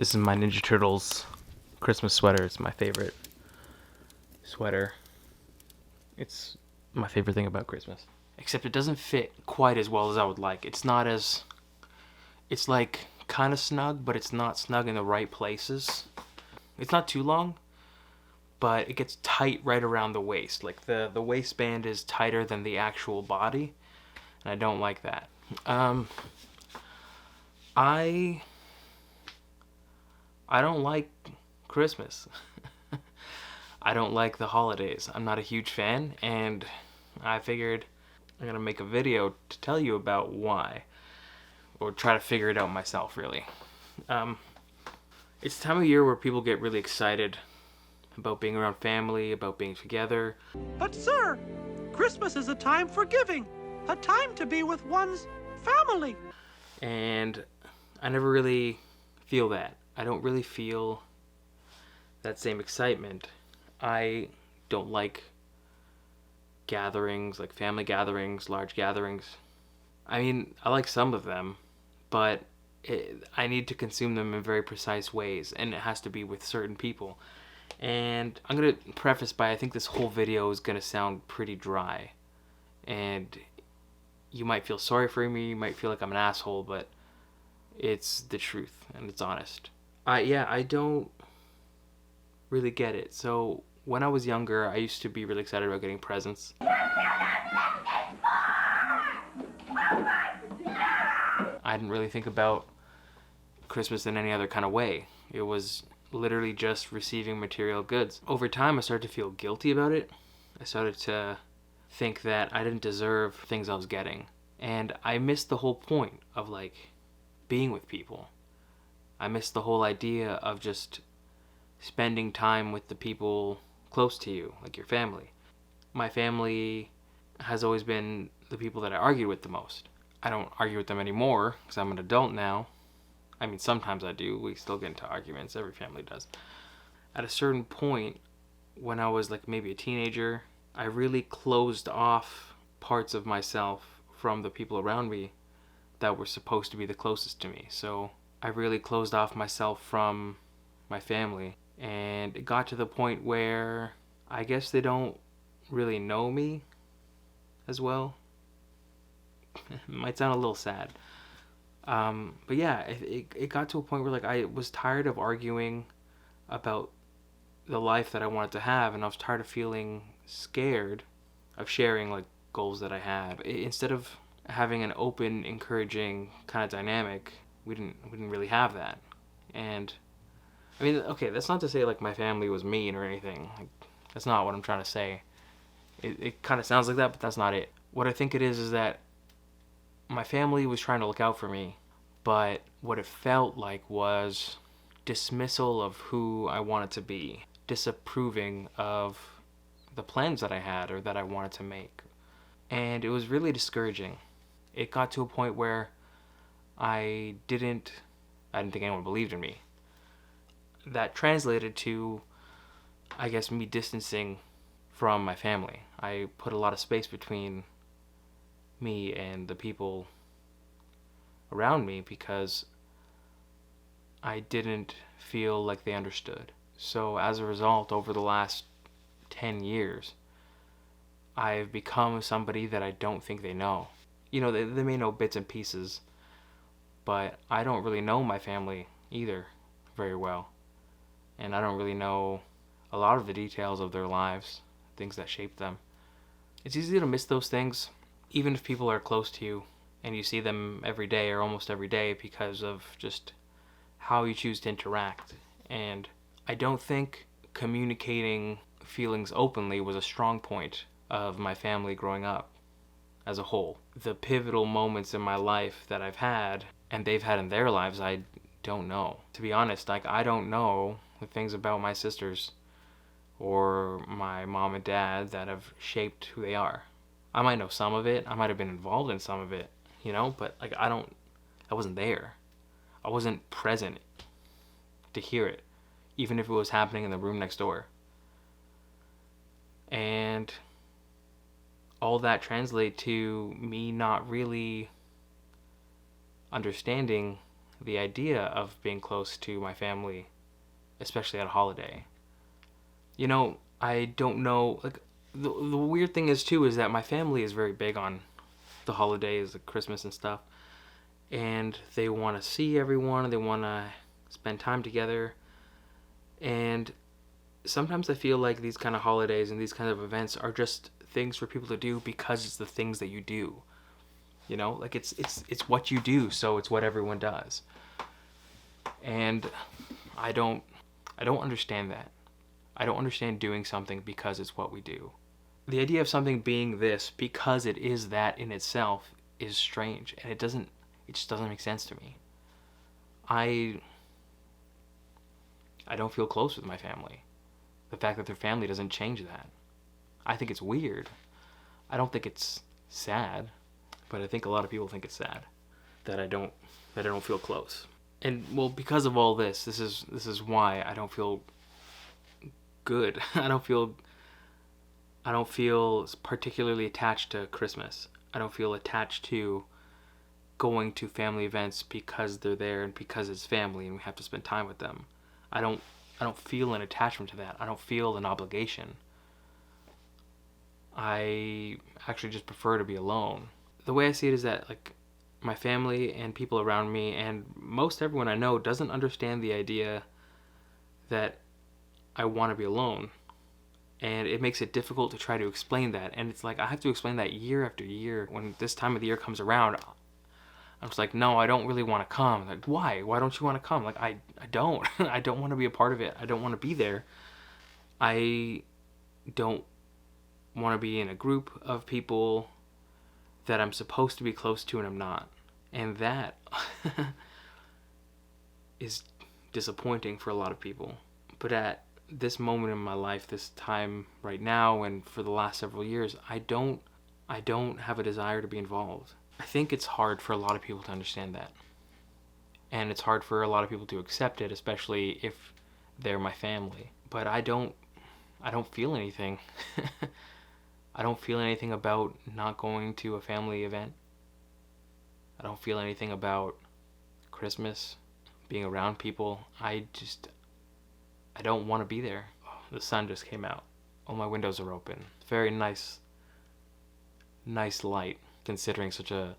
This is my Ninja Turtles Christmas sweater. It's my favorite sweater. It's my favorite thing about Christmas. Except it doesn't fit quite as well as I would like. It's not as... It's like kind of snug, but it's not snug in the right places. It's not too long, but it gets tight right around the waist. Like the waistband is tighter than the actual body, and I don't like that. I don't like Christmas. I don't like the holidays. I'm not a huge fan, and I figured I'm gonna make a video to tell you about why, or try to figure it out myself, really. It's the time of year where people get really excited about being around family, about being together. But sir, Christmas is a time for giving, a time to be with one's family. And I never really feel that. I don't really feel that same excitement. I don't like gatherings, like family gatherings, large gatherings. I mean, I like some of them, but I need to consume them in very precise ways, and it has to be with certain people. And I'm going to preface by, I think this whole video is going to sound pretty dry. And you might feel sorry for me, you might feel like I'm an asshole, but it's the truth, and it's honest. I don't really get it. So, when I was younger, I used to be really excited about getting presents. I didn't really think about Christmas in any other kind of way. It was literally just receiving material goods. Over time, I started to feel guilty about it. I started to think that I didn't deserve things I was getting. And I missed the whole point of, like, being with people. I missed the whole idea of just spending time with the people close to you, like your family. My family has always been the people that I argued with the most. I don't argue with them anymore because I'm an adult now. I mean, sometimes I do. We still get into arguments. Every family does. At a certain point, when I was like maybe a teenager, I really closed off parts of myself from the people around me that were supposed to be the closest to me. So I really closed off myself from my family. And it got to the point where I guess they don't really know me as well. It might sound a little sad. But yeah, it got to a point where like I was tired of arguing about the life that I wanted to have, and I was tired of feeling scared of sharing like goals that I had. Instead of having an open, encouraging kind of dynamic, we didn't really have that. And I mean, okay, that's not to say like my family was mean or anything. Like, that's not what I'm trying to say. It kind of sounds like that, but that's not it. What I think it is that my family was trying to look out for me, but what it felt like was dismissal of who I wanted to be, disapproving of the plans that I had or that I wanted to make. And it was really discouraging. It got to a point where I didn't think anyone believed in me. That translated to, I guess, me distancing from my family. I put a lot of space between me and the people around me because I didn't feel like they understood. So as a result, over the last 10 years, I've become somebody that I don't think they know. You know, they may know bits and pieces, but I don't really know my family either very well. And I don't really know a lot of the details of their lives, things that shaped them. It's easy to miss those things, even if people are close to you and you see them every day or almost every day because of just how you choose to interact. And I don't think communicating feelings openly was a strong point of my family growing up as a whole. The pivotal moments in my life that I've had and they've had in their lives, I don't know. To be honest, like I don't know the things about my sisters or my mom and dad that have shaped who they are. I might know some of it. I might have been involved in some of it, you know, but like I wasn't there. I wasn't present to hear it, even if it was happening in the room next door. And all that translate to me not really understanding the idea of being close to my family, especially at a holiday. You know, I don't know, like, the weird thing is too is that my family is very big on the holidays, like Christmas and stuff, and they want to see everyone, they want to spend time together, and sometimes I feel like these kind of holidays and these kind of events are just things for people to do because it's the things that you do. You know, like it's what you do, so it's what everyone does. And I don't understand that. I don't understand doing something because it's what we do. The idea of something being this because it is that in itself is strange, and it just doesn't make sense to me. I don't feel close with my family. The fact that their family doesn't change that. I think it's weird. I don't think it's sad, but I think a lot of people think it's sad that I don't feel close. And well, because of all this is why I don't feel good. I don't feel particularly attached to Christmas. I don't feel attached to going to family events because they're there and because it's family and we have to spend time with them. I don't feel an attachment to that. I don't feel an obligation. I actually just prefer to be alone. The way I see it is that, like, my family and people around me and most everyone I know doesn't understand the idea that I want to be alone. And it makes it difficult to try to explain that. And it's like I have to explain that year after year. When this time of the year comes around, I'm just like, no, I don't really want to come. Like, why? Why don't you want to come? Like, I don't. I don't want to be a part of it. I don't want to be there. I don't want to be in a group of people that I'm supposed to be close to and I'm not. And that is disappointing for a lot of people. But at this moment in my life, this time right now and for the last several years, I don't have a desire to be involved. I think it's hard for a lot of people to understand that. And it's hard for a lot of people to accept it, especially if they're my family. But I don't feel anything. I don't feel anything about not going to a family event. I don't feel anything about Christmas, being around people. I don't want to be there. Oh, the sun just came out. All my windows are open. Very nice light, considering such a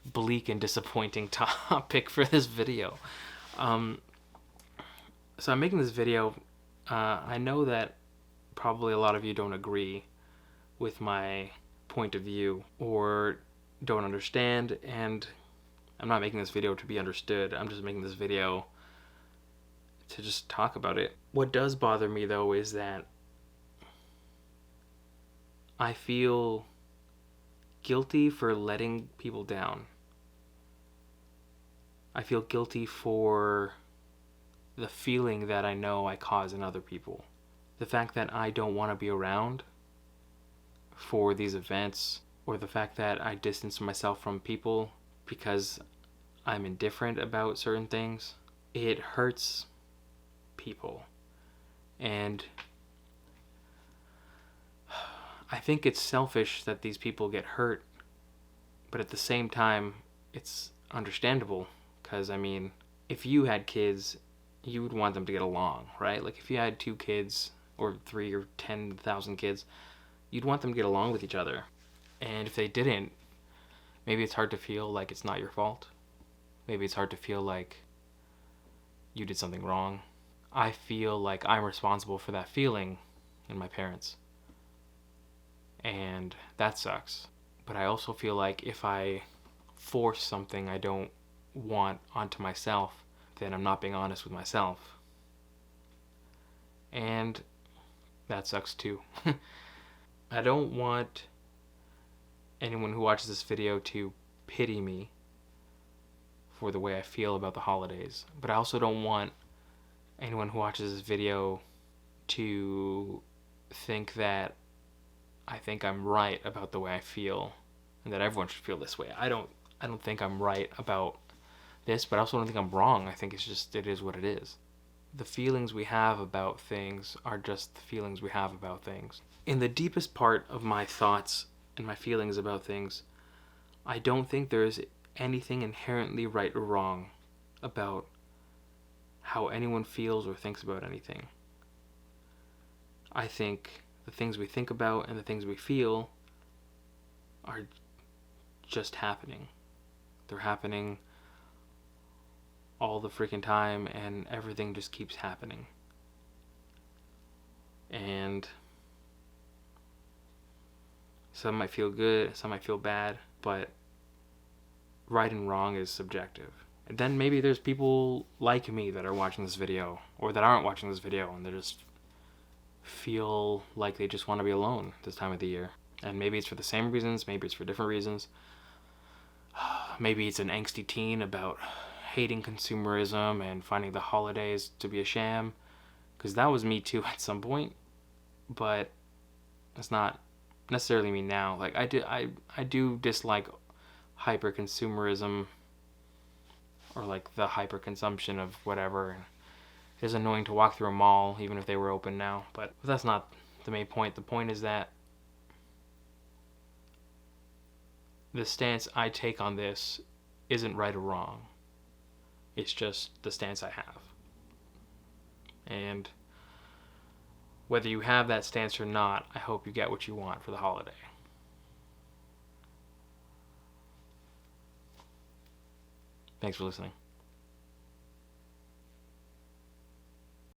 bleak and disappointing topic for this video. So I'm making this video. I know that probably a lot of you don't agree with my point of view or don't understand, and I'm not making this video to be understood. I'm just making this video to just talk about it. What does bother me though is that I feel guilty for letting people down. I feel guilty for the feeling that I know I cause in other people. The fact that I don't want to be around for these events, or the fact that I distance myself from people because I'm indifferent about certain things, it hurts people. And I think it's selfish that these people get hurt, but at the same time, it's understandable. Because, I mean, if you had kids, you would want them to get along, right? Like, if you had 2 kids, or 3 or 10,000 kids, you'd want them to get along with each other. And if they didn't, maybe it's hard to feel like it's not your fault. Maybe it's hard to feel like you did something wrong. I feel like I'm responsible for that feeling in my parents. And that sucks. But I also feel like if I force something I don't want onto myself, then I'm not being honest with myself. And that sucks too. I don't want anyone who watches this video to pity me for the way I feel about the holidays. But I also don't want anyone who watches this video to think that I think I'm right about the way I feel and that everyone should feel this way. I don't think I'm right about this, but I also don't think I'm wrong. I think it is what it is. The feelings we have about things are just the feelings we have about things. In the deepest part of my thoughts and my feelings about things, I don't think there is anything inherently right or wrong about how anyone feels or thinks about anything. I think the things we think about and the things we feel are just happening. They're happening all the freaking time, and everything just keeps happening. And some might feel good, some might feel bad, but right and wrong is subjective. And then maybe there's people like me that are watching this video, or that aren't watching this video, and they just feel like they just want to be alone this time of the year. And maybe it's for the same reasons, maybe it's for different reasons. Maybe it's an angsty teen about hating consumerism and finding the holidays to be a sham, because that was me too at some point, but it's not necessarily me now. Like, I do dislike hyper consumerism, or like the hyper consumption of whatever. It is annoying to walk through a mall even if they were open now, but that's not the main point. The point is that the stance I take on this isn't right or wrong. It's just the stance I have. And whether you have that stance or not, I hope you get what you want for the holiday. Thanks for listening.